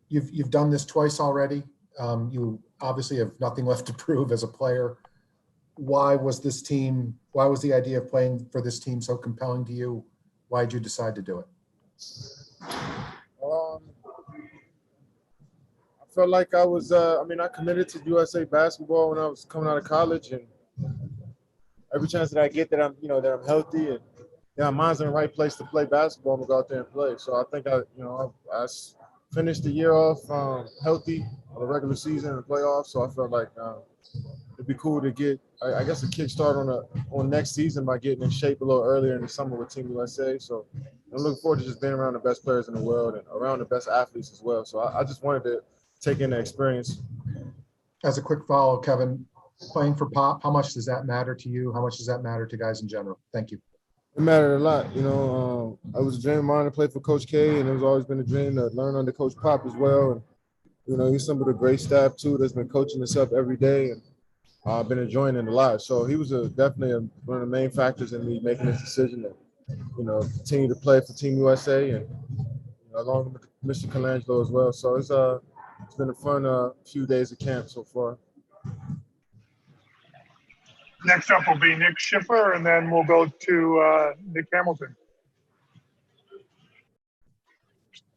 You've done this twice already. You obviously have nothing left to prove as a player. Why was the idea of playing for this team so compelling to you? Why did you decide to do it? I felt like I was, I committed to USA basketball when I was coming out of college, and every chance that I get that I'm healthy and my mind's in the right place to play basketball, I'm gonna go out there and play. So I think I finished the year off healthy on the regular season and the playoffs. So I felt like it'd be cool to get, I guess, a kickstart on next season by getting in shape a little earlier in the summer with Team USA. So I'm looking forward to just being around the best players in the world and around the best athletes as well. So I just wanted to take in the experience. As a quick follow, Kevin, playing for Pop, how much does that matter to you? How much does that matter to guys in general? Thank you. It mattered a lot. I was a dream of mine to play for Coach K, and it's always been a dream to learn under Coach Pop as well. And, he's some of the great staff, too, that's been coaching us up every day. And I've been enjoying it a lot. So he was definitely one of the main factors in me making this decision to, continue to play for Team USA and along with Mr. Colangelo as well. So it's been a fun few days of camp so far. Next up will be Nick Schiffer, and then we'll go to Nick Hamilton.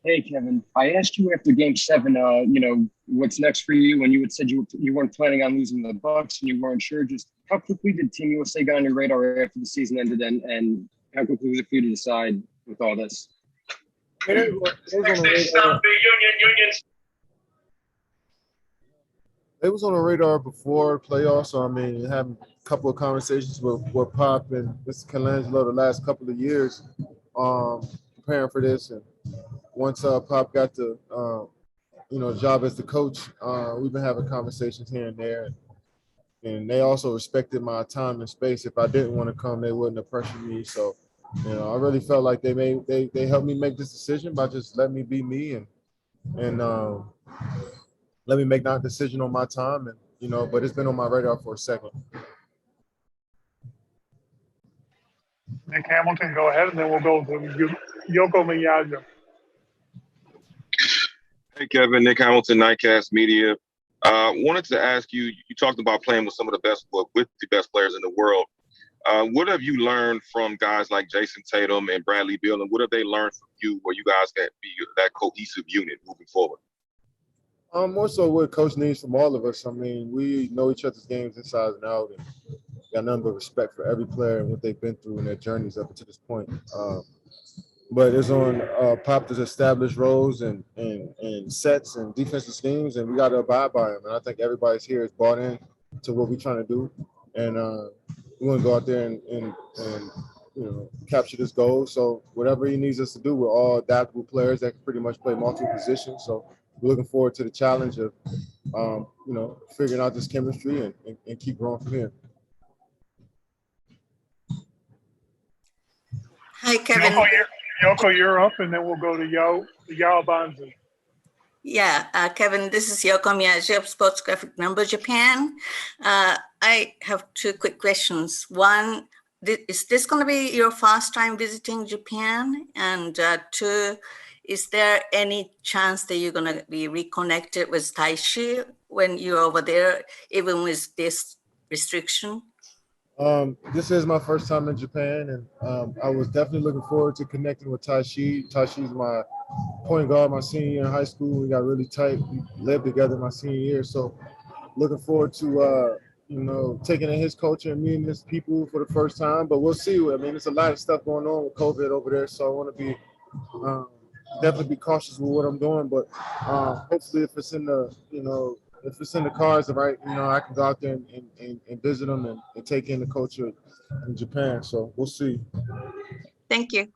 Hey, Kevin. I asked you after Game 7, what's next for you, and you had said you weren't planning on losing the Bucks, and you weren't sure. Just how quickly did Team USA get on your radar after the season ended, and how quickly was it for you to decide with all this? It was on the radar before playoffs. So, having a couple of conversations with Pop and Mr. Colangelo the last couple of years, preparing for this. And once Pop got the, job as the coach, we've been having conversations here and there. And they also respected my time and space. If I didn't want to come, they wouldn't have pressured me. So, I really felt like they helped me make this decision by just letting me be me and let me make that decision on my time. And, but it's been on my radar for a second. Nick Hamilton, go ahead, and then we'll go to Yoko Miyaja. Hey, Kevin, Nick Hamilton, Nightcast Media. Wanted to ask you, you talked about playing with some of the best, with the best players in the world. What have you learned from guys like Jason Tatum and Bradley Beal, and what have they learned from you where you guys can be that cohesive unit moving forward? More so what Coach needs from all of us. We know each other's games inside and out, and got nothing but respect for every player and what they've been through in their journeys up to this point. But it's on Pop to establish roles and sets and defensive schemes, and we got to abide by them. And I think everybody's here is bought in to what we're trying to do, and we want to go out there and capture this goal. So whatever he needs us to do, we're all adaptable players that can pretty much play multiple positions. So we're looking forward to the challenge of, figuring out this chemistry and keep growing from here. Hi, Kevin. Yoko, you're up, and then we'll go to Yao Banzi. Yeah, Kevin, this is Yoko Miyaji of Sports Graphic Number Japan. I have two quick questions. One, is this going to be your first time visiting Japan? And two, is there any chance that you're going to be reconnected with Taishi when you're over there, even with this restriction? This is my first time in Japan, and I was definitely looking forward to connecting with Taishi. Taishi's my point guard my senior year in high school. We got really tight. We lived together my senior year. So looking forward to, taking in his culture and meeting his people for the first time. But we'll see. There's a lot of stuff going on with COVID over there. So I want to be definitely be cautious with what I'm doing. But hopefully if it's in the, if it's in the cards, right, I can go out there and visit them and take in the culture in Japan. So we'll see. Thank you.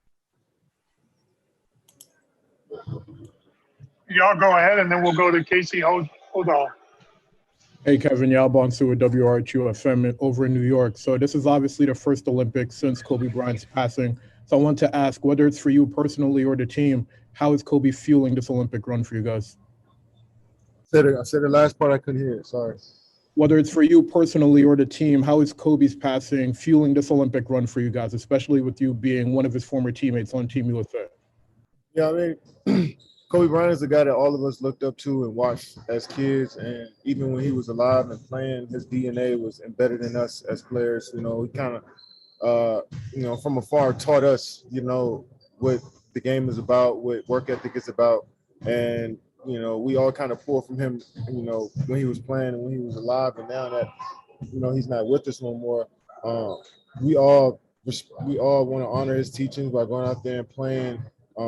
Y'all go ahead, and then we'll go to Casey Hodal. Hey, Kevin, Yao Bonsu with WRHU FM over in New York. So this is obviously the first Olympics since Kobe Bryant's passing. So I want to ask, whether it's for you personally or the team, how is Kobe fueling this Olympic run for you guys? I said the last part, I couldn't hear it. Sorry. Whether it's for you personally or the team, how is Kobe's passing fueling this Olympic run for you guys, especially with you being one of his former teammates on Team USA? Yeah, Kobe Bryant is a guy that all of us looked up to and watched as kids, and even when he was alive and playing, his DNA was embedded in us as players. You know, he kind of, from afar taught us, what the game is about, what work ethic is about, and we all kind of pulled from him, when he was playing and when he was alive, and now that he's not with us no more. We all want to honor his teachings by going out there and playing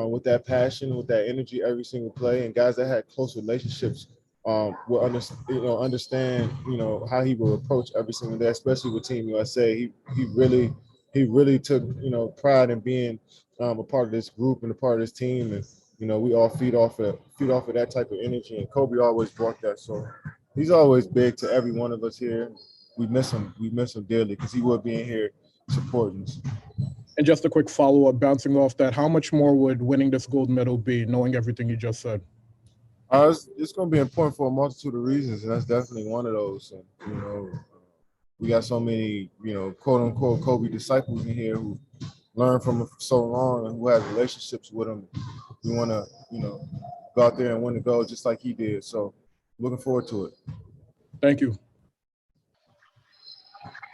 with that passion, with that energy every single play. And guys that had close relationships will understand how he will approach every single day, especially with Team USA. He really took pride in being a part of this group and a part of this team, and we all feed off of that type of energy. And Kobe always brought that, so he's always big to every one of us here. We miss him dearly because he would be in here supporting us. And just a quick follow-up, bouncing off that, how much more would winning this gold medal be, knowing everything you just said? It's going to be important for a multitude of reasons, and that's definitely one of those. And, we got so many, quote-unquote Kobe disciples in here who learned from him for so long and who have relationships with him. We want to, go out there and win the gold just like he did. So looking forward to it. Thank you.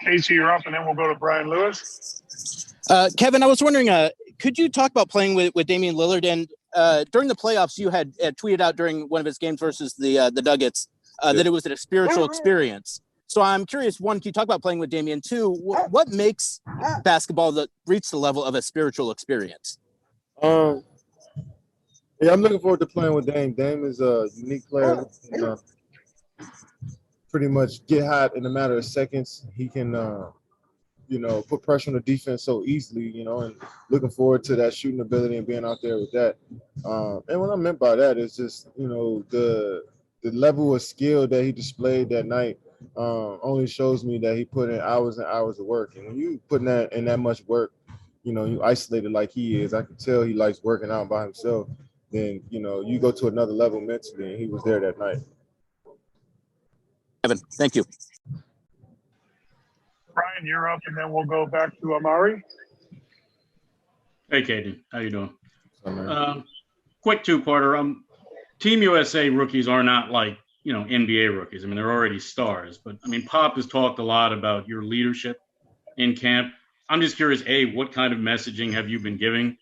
Casey, you're up, and then we'll go to Brian Lewis. Kevin, I was wondering, could you talk about playing with Damian Lillard? And during the playoffs, you had tweeted out during one of his games versus the Nuggets that it was a spiritual experience. So I'm curious, one, can you talk about playing with Damian? Two, what makes basketball reach the level of a spiritual experience? Yeah, I'm looking forward to playing with Dame. Dame is a unique player who can pretty much get hot in a matter of seconds. He can, put pressure on the defense so easily, and looking forward to that shooting ability and being out there with that. And what I meant by that is just, the level of skill that he displayed that night only shows me that he put in hours and hours of work. And when you put in that much work, you isolated like he is, I can tell he likes working out by himself. Then, you go to another level mentally, and he was there that night. Kevin, thank you. Brian, you're up, and then we'll go back to Amari. Hey, Katie. How you doing? Quick two-parter. Team USA rookies are not like, NBA rookies. I mean, they're already stars. But, Pop has talked a lot about your leadership in camp. I'm just curious, A, what kind of messaging have you been giving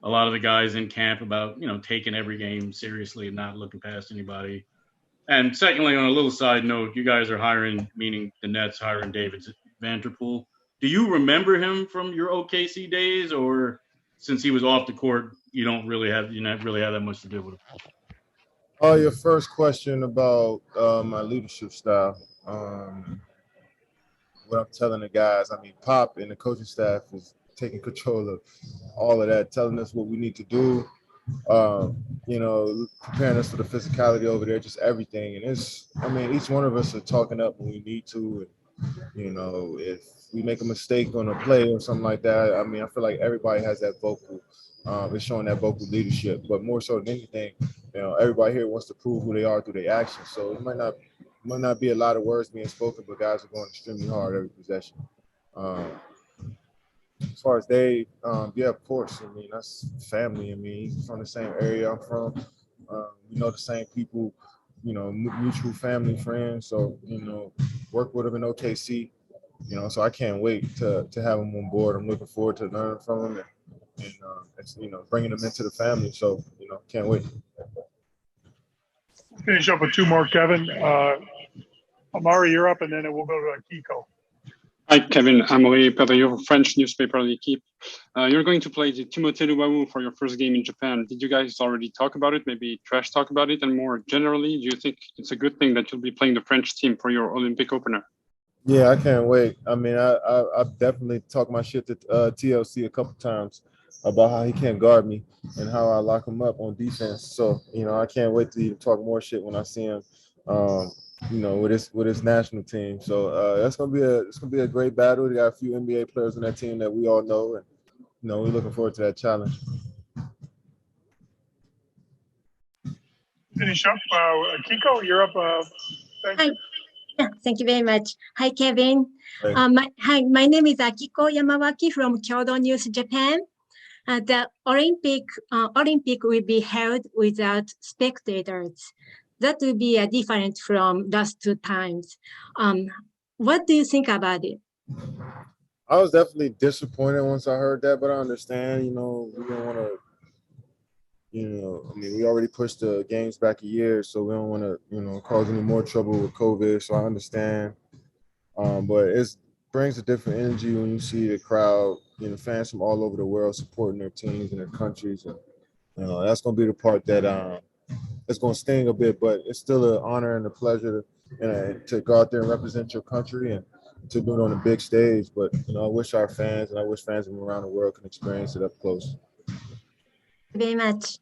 a lot of the guys in camp about, taking every game seriously and not looking past anybody? And secondly, on a little side note, you guys are hiring, meaning the Nets hiring David Vanderpool. Do you remember him from your OKC days, or since he was off the court, you not really have that much to do with him? Oh, your first question about my leadership style. What I'm telling the guys, Pop and the coaching staff is taking control of all of that, telling us what we need to do, preparing us for the physicality over there, just everything. And each one of us are talking up when we need to. And, if we make a mistake on a play or something like that, I feel like everybody has that vocal, it's showing that vocal leadership. But more so than anything, everybody here wants to prove who they are through their actions. So it might not be a lot of words being spoken, but guys are going extremely hard every possession. As far as Dave, yeah, of course. That's family. He's from the same area I'm from. We know the same people, mutual family, friends. So, work with him in OKC, so I can't wait to have him on board. I'm looking forward to learning from him and bringing him into the family. So, can't wait. Finish up with two more, Kevin. Amari, you're up, and then we'll go to Kiko. Hi, Kevin. I'm Amaury Perdriau, French newspaper L'Équipe. You're going to play the Timothée Luwawu for your first game in Japan. Did you guys already talk about it? Maybe trash talk about it? And more generally, do you think it's a good thing that you'll be playing the French team for your Olympic opener? Yeah, I can't wait. I've definitely talked my shit to TLC a couple times about how he can't guard me and how I lock him up on defense. So, I can't wait to even talk more shit when I see him. With his national team. So it's gonna be a great battle. We got a few NBA players on that team that we all know, and we're looking forward to that challenge. Finish up, Kiko. You're up. Hi. Yeah, thank you very much. Hi, Kevin. Hey. My name is Akiko Yamawaki from Kyodo News, Japan. The Olympic will be held without spectators. That will be different from last two times. What do you think about it? I was definitely disappointed once I heard that, but I understand, we don't want to, I mean, we already pushed the games back a year, so we don't want to, cause any more trouble with COVID. So I understand. But it brings a different energy when you see the crowd, fans from all over the world supporting their teams and their countries. And, that's going to be the part that it's going to sting a bit, but it's still an honor and a pleasure to go out there and represent your country and to do it on a big stage. But, I wish our fans and I wish fans from around the world can experience it up close. Very much.